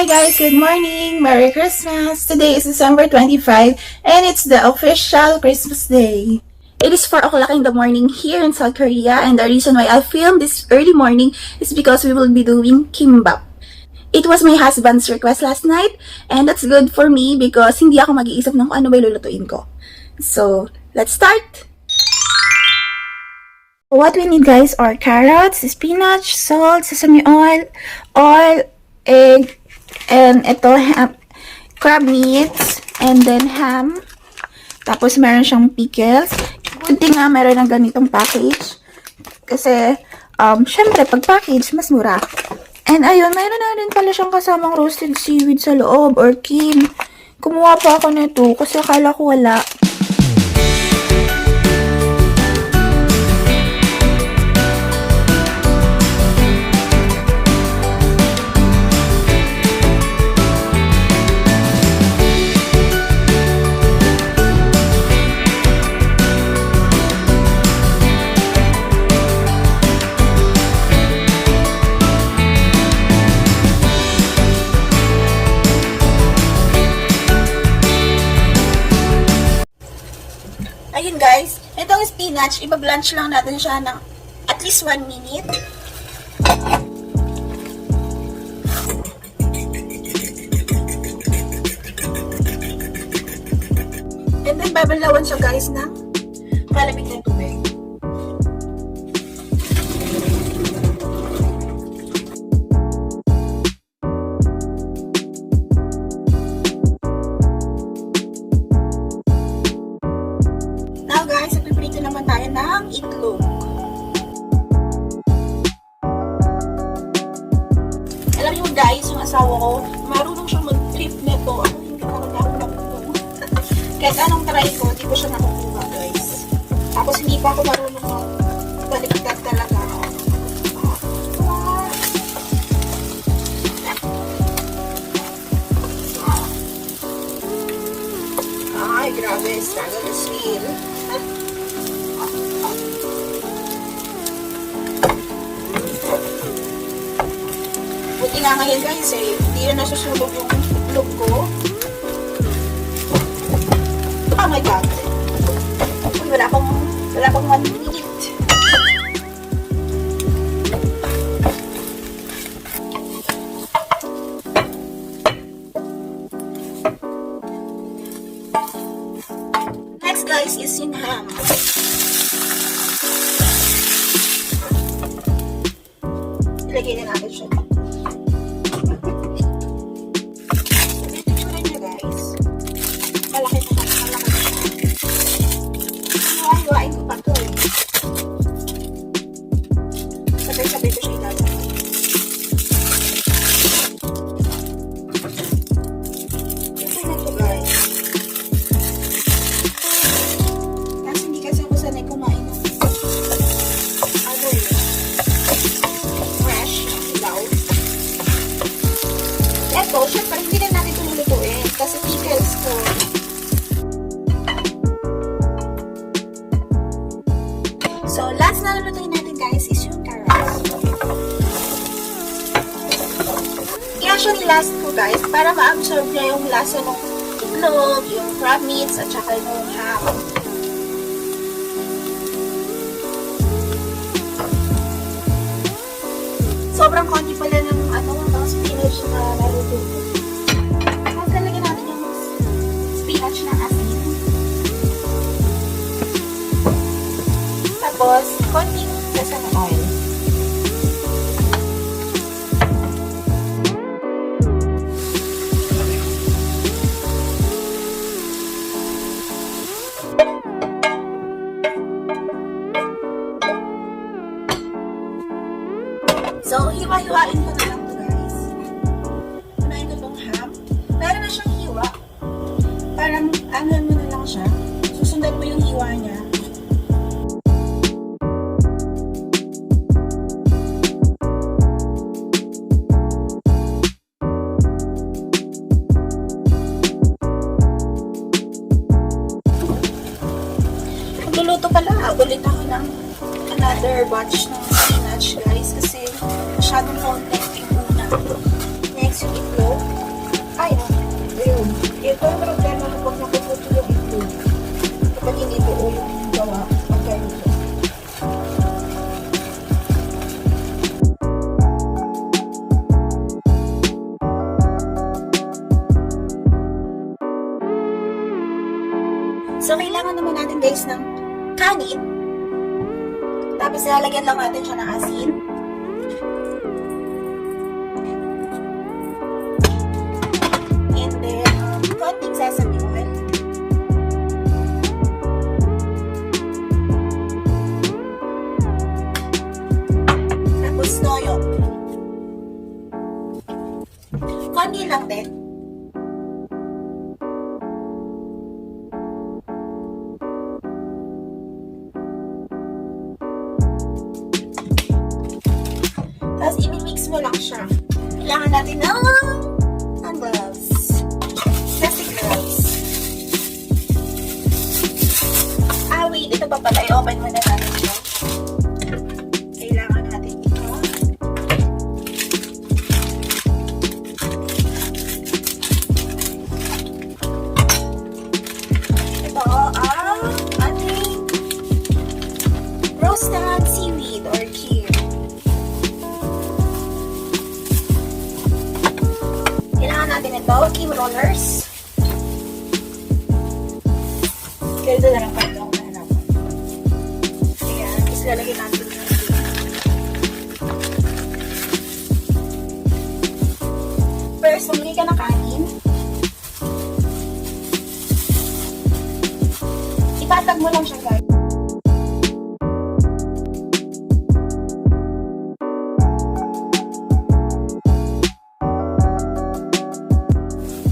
Hi guys, good morning! Merry Christmas! Today is December 25 and it's the official Christmas Day. It is 4 o'clock in the morning here in South Korea, and the reason why I filmed this early morning is because we will be doing Kimbap. It was my husband's request last night, and that's good for me because hindi ako mag-iisip ng kung ano ba lulutuin ko. So, let's start! What we need guys are carrots, spinach, salt, sesame oil, egg, and ito, crab meats, and then ham. Tapos meron siyang pickles. Good thing nga meron ng ganitong package. Kasi, syempre, pag package, mas mura. And ayun, meron na rin pala siyang kasamang roasted seaweed sa loob, or kim. Kumuha pa ako nito kasi akala ko wala. Ayun guys, itong spinach, iba-blanch lang natin siya ng at least 1 minute. And then babalawan siya guys ng malamig na tubig. Now guys, ipiprito naman tayo ng itlog. Alam niyo guys, yung asawa ko, marunong siyang mag-trip nito. Ako hindi talaga ako nakukuha. Kahit anong try ko, hindi ko siya nakukuha guys. Tapos hindi pa ako marunong baliktad talaga. Ay, grabe, struggle is real. Buti nga ngayon guys hindi na nasusunog yung itlog ko. Oh my god. Uy, wala pang 1 minute. Next guys is yung ham. Ilagay na natin siya. Picture niya guys. Malaki na siya. Hiwa-hiwain ko pa ito eh. Sabay-sabay ko siya ilalagay. Picture na ito guys. Kasi hindi kasi ako sanay kumain ng fresh ilaw. Eto, syempre hindi na natin ito lulutuin kasi pickles ko. So, last na lulutuin natin guys is yung carrots. Kaya siya nilast ko guys para ma-absorb niya yung lasa ng itlog, yung crab meats, at saka yung ham. Sobrang konti pala ng spinach na naluto. Tapos lalagyan natin yung spinach na asin. Tapos, konting sesame oil. So, hiwa-hiwain ko na lang ito guys. Unahin ko itong ham. Meron na siyang hiwa. Parang anuhan mo na lang siya. Susundan mo yung hiwa niya. Magluluto pala. Ulit ako ng another batch ng spinach guys kasi masyadong content yung una. Next yung itlog. Ito ang problema kapag nakuputo yung itlog. Kapag hindi buo yung gawa, pagkaluto. So, kailangan naman natin guys ng kanin. Tapos, lalagyan lang natin siya ng asin. And then, konting sesame oil. Tapos, toyo. Konti lang din. Tapos, i-mix mo lang siya. Kailangan natin ng gloves. Plastic gloves. Wait. Ito pa pala. I-open mo na natin siya. Kailangan natin ito. Ito ang ating roasted seaweed or kale. Natin ito, kim rollers. Kaya ito na lang pala ako nahanapan. Ayan, tapos lalagyan natin yung first, mamili ka na kanin. Ipatag mo lang siya guys.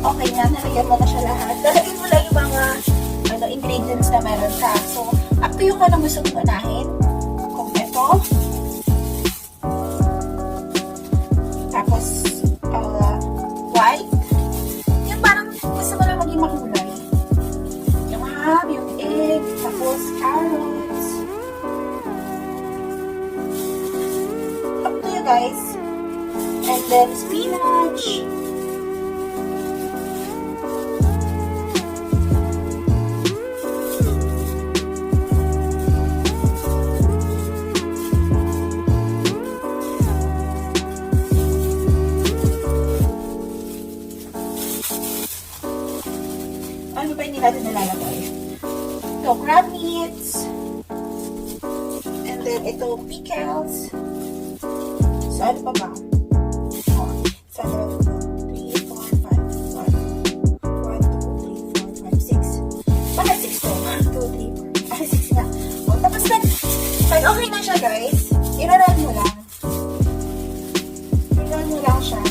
Okay na, nalagyan mo na siya lahat. Lalagyan mo lang yung mga ingredients na meron ka. So, up to you kung anong gusto mong unahin. Kung ito. Tapos, white. Yung parang gusto mo lang maging makulay. Yung ham, yung egg, tapos carrots. Up to you guys. And then spinach. Ano pa hindi natin nalalagay? Ito, crab meats. And then, ito, pickles. So, ano pa ba? Oh, so, 3, 4, 5, 1, 2, 3, 4, 5, 6. Bakit 6 to? 1, 2, 3, 4. Ay, 6 na. O, tapos then, pag okay na siya, guys, i-roll mo lang. I-roll mo lang siya.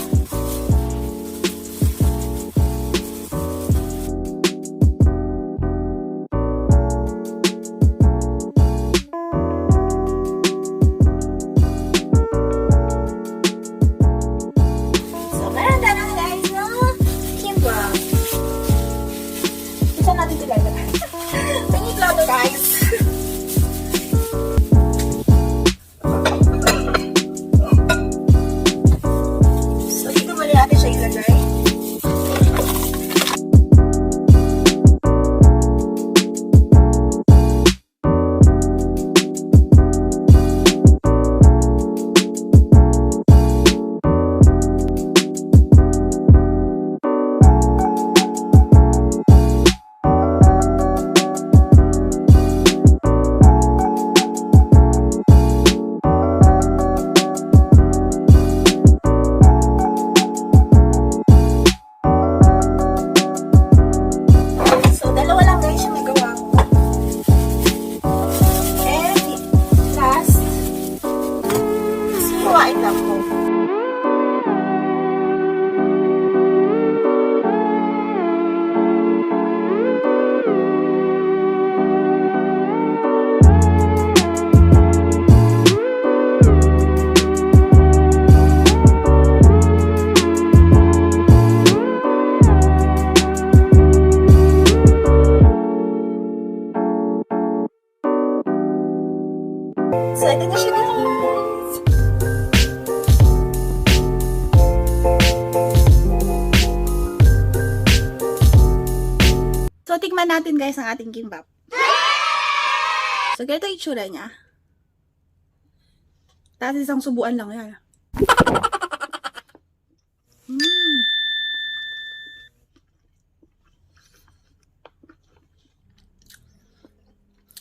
Guys. So, dito muli natin siya ilagay. So, tikman natin guys ang ating kimbap. So, ganito yung itsura niya. Tapos isang subuan lang yan.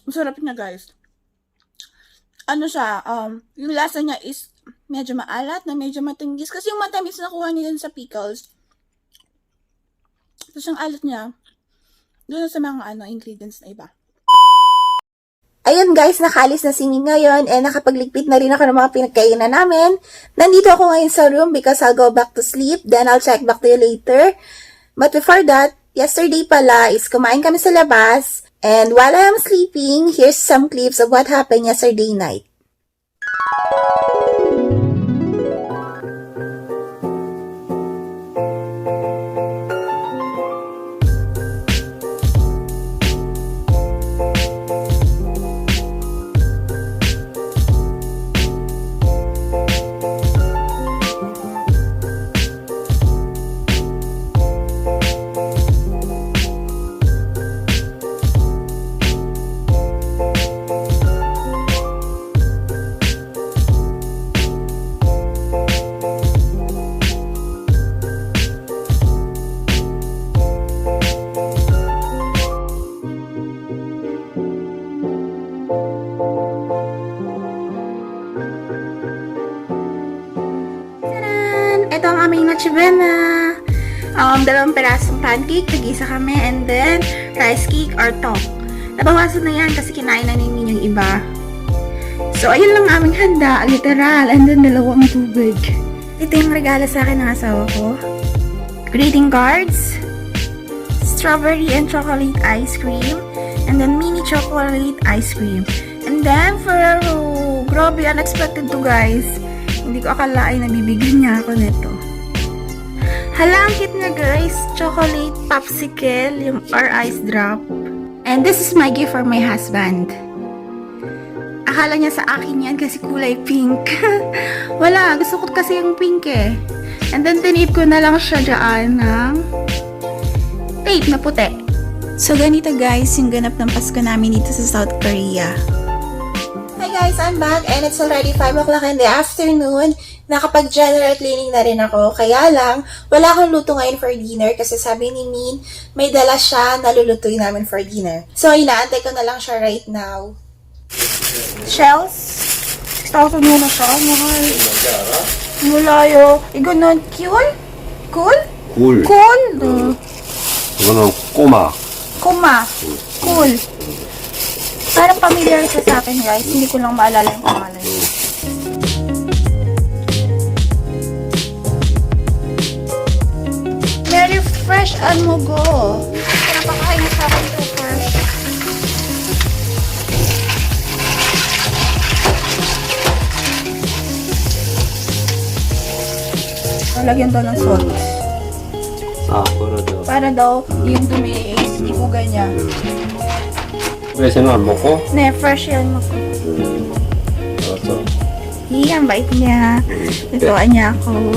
Ang sarap niya guys. Ano siya, yung lasa niya is medyo maalat na medyo matamis. Kasi yung matamis nakuha niya sa pickles. Tapos yung alat niya, doon sa mga ingredients na iba. Ayun guys, nakaalis na si Min ngayon and nakapagligpit na rin ako ng mga pinagkainan namin. Nandito ako ngayon sa room because I'll go back to sleep. Then I'll check back to you later. But before that, yesterday pala is kumain kami sa labas. And while I am sleeping, here's some clips of what happened yesterday night. Ito ang aming noche buena. Dalawang perasong pancake, nag-isa kami, and then rice cake or tok. Nabawasan na yan kasi kinain na ninyo yung iba. So, ayun lang aming handa, literal, and then dalawang tubig. Ito yung regalo sa akin ng asawa ko. Greeting cards, strawberry and chocolate ice cream, and then mini chocolate ice cream. And then, Ferrero, grabe, unexpected to guys. Hindi ko akalain na bibigyan niya ako nito. Hala, ang cute niya guys. Chocolate popsicle, yung or ice drop. And this is my gift for my husband. Akala niya sa akin yan kasi kulay pink. Wala, gusto ko kasi yung pink eh. And then tinip ko na lang siya dyan ng tape na puti. So ganito guys, yung ganap ng Pasko namin dito sa South Korea. Hi guys, I'm back and it's already 5 o'clock in the afternoon. Nakapag-general cleaning na rin ako. Kaya lang, wala akong luto ngayon for dinner kasi sabi ni Min, may dala siya na lulutuin namin for dinner. So, inaantay ko na lang siya right now. Shells? 6,000 muna siya. Mahal. Mulayo. Iganon. Cool? Cool? 굴. Cool? 이거는 꼬마. Kuma. Cool. Parang familiar siya sa akin guys. Hindi ko lang maalala yung pangalan niya. Very fresh and mugo. Napakain na sa akin ito fresh. Lagyan daw ng salt. Para daw yung dumi ibugan niya. 그래서는 안 먹고? Ne, fresh yan mo. 알았어. Ang bait niya. Ituan niya ako.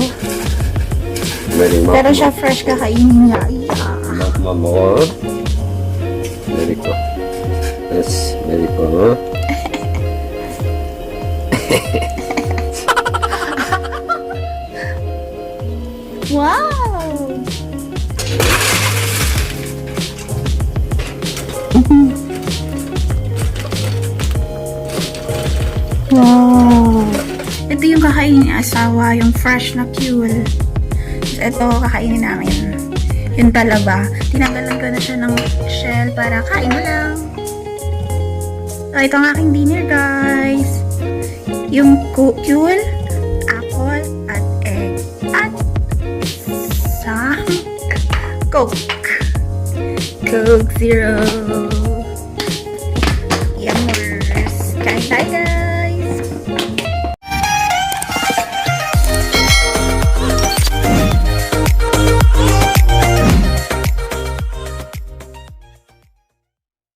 Pero siya fresh kakainin niya. 엄마 먹어. 메리코. Yes, 메리코. Wow! Wow! Ito yung kakainin ni asawa, yung fresh na cule. Ito kakainin namin. Yung talaba. Tinanggalan ko na siya ng shell para kain mo lang. So, ito ang aking dinner guys. Yung cule, apple, at egg. At some Coke. Coke Zero.